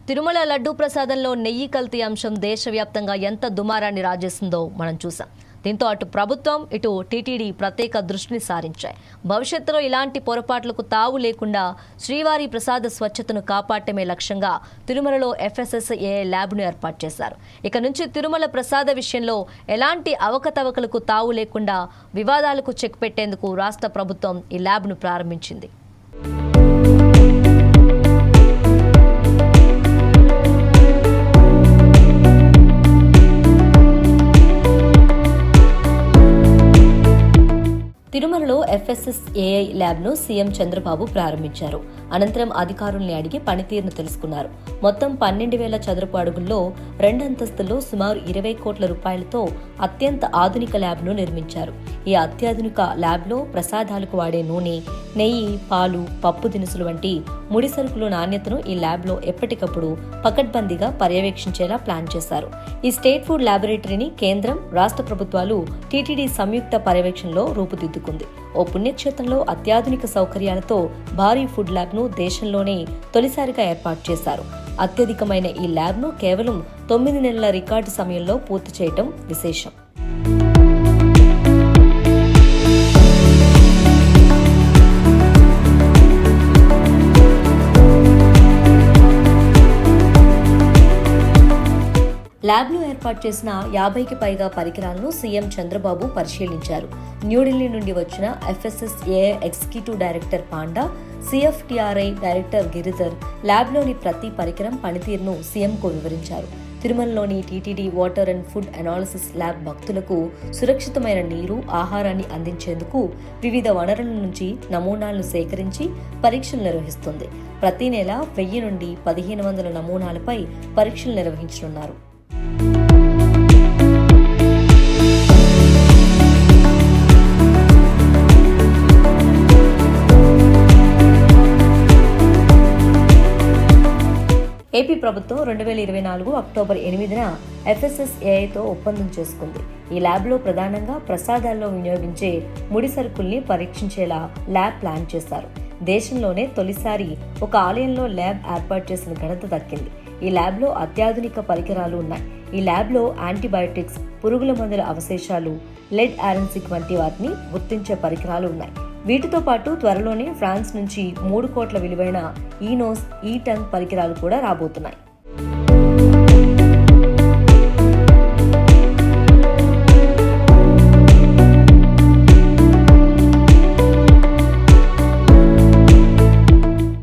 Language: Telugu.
తిరుమల లడ్డూ ప్రసాదంలో నెయ్యి కల్తీ అంశం దేశవ్యాప్తంగా ఎంత దుమారాన్ని రాజేస్తుందో మనం చూసాం. దీంతో అటు ప్రభుత్వం ఇటు టీటీడీ ప్రత్యేక దృష్టిని సారించాయి. భవిష్యత్తులో ఇలాంటి పొరపాట్లకు తావు లేకుండా శ్రీవారి ప్రసాద స్వచ్ఛతను కాపాడటమే లక్ష్యంగా తిరుమలలో FSSAI ల్యాబ్ను ఏర్పాటు చేశారు. ఇక నుంచి తిరుమల ప్రసాద విషయంలో ఎలాంటి అవకతవకలకు తావు లేకుండా వివాదాలకు చెక్ పెట్టేందుకు రాష్ట్ర ప్రభుత్వం ఈ ల్యాబ్ను ప్రారంభించింది. తిరుమలలో FSSAI ల్యాబ్ను సీఎం చంద్రబాబు ప్రారంభించారు. అనంతరం అధికారుల్ని అడిగి పనితీరును తెలుసుకున్నారు. మొత్తం 12,000 చదరపు అడుగుల్లో 2 అంతస్తుల్లో సుమారు 20 కోట్ల రూపాయలతో అత్యంత ఆధునిక ల్యాబ్ను నిర్మించారు. ఈ అత్యాధునిక ల్యాబ్లో ప్రసాదాలకు వాడే నూనె, నెయ్యి, పాలు, పప్పు దినుసులు వంటి ముడి సరుకుల నాణ్యతను ఈ ల్యాబ్లో ఎప్పటికప్పుడు పకడ్బందీగా పర్యవేక్షించేలా ప్లాన్ చేశారు. ఈ స్టేట్ ఫుడ్ ల్యాబొరేటరీని కేంద్రం, రాష్ట్ర ప్రభుత్వాలు టీటీడీ సంయుక్త పర్యవేక్షణలో రూపుదిద్దుకుంది. ఓ పుణ్యక్షేత్రంలో అత్యాధునిక సౌకర్యాలతో భారీ ఫుడ్ ల్యాబ్ను దేశంలోనే తొలిసారిగా ఏర్పాటు చేశారు. అత్యధికమైన ఈ ల్యాబ్ను కేవలం 9 నెలల రికార్డు సమయంలో పూర్తి చేయటం విశేషం. ల్యాబ్ను ఏర్పాటు చేసిన 50కి పైగా పరికరాలను సీఎం చంద్రబాబు పరిశీలించారు. న్యూఢిల్లీ నుండి వచ్చిన FSSAI executive director panda, CFTRI director Giridhar ల్యాబ్లోని ప్రతి పరికరం పనితీరును సీఎంకు వివరించారు. తిరుమలలోని TTD water and food analysis lab భక్తులకు సురక్షితమైన నీరు, ఆహారాన్ని అందించేందుకు వివిధ వనరుల నుంచి నమూనాలను సేకరించి పరీక్షలు నిర్వహిస్తుంది. ప్రతి నెల 1000 నుండి 1500 నమూనాలపై పరీక్షలు నిర్వహించనున్నారు. ఏపీ ప్రభుత్వం 2024 అక్టోబర్ 8న FSSAIతో ఒప్పందం చేసుకుంది. ఈ ల్యాబ్లో ప్రధానంగా ప్రసాదాల్లో వినియోగించే ముడి సరుకుల్ని పరీక్షించేలా ల్యాబ్ ప్లాన్ చేశారు. దేశంలోనే తొలిసారి ఒక ఆలయంలో ల్యాబ్ ఏర్పాటు చేసిన ఘనత దక్కింది. ఈ ల్యాబ్లో అత్యాధునిక పరికరాలు ఉన్నాయి. ఈ ల్యాబ్లో యాంటీబయాటిక్స్, పురుగుల మందుల అవశేషాలు, లెడ్ ఆరెన్సిక్ వంటి వాటిని గుర్తించే పరికరాలు ఉన్నాయి. వీటితో పాటు త్వరలోనే ఫ్రాన్స్ నుంచి 3 కోట్ల విలువైన ఈనోస్, ఈ టంగ్ పరికరాలు కూడా రాబోతున్నాయి.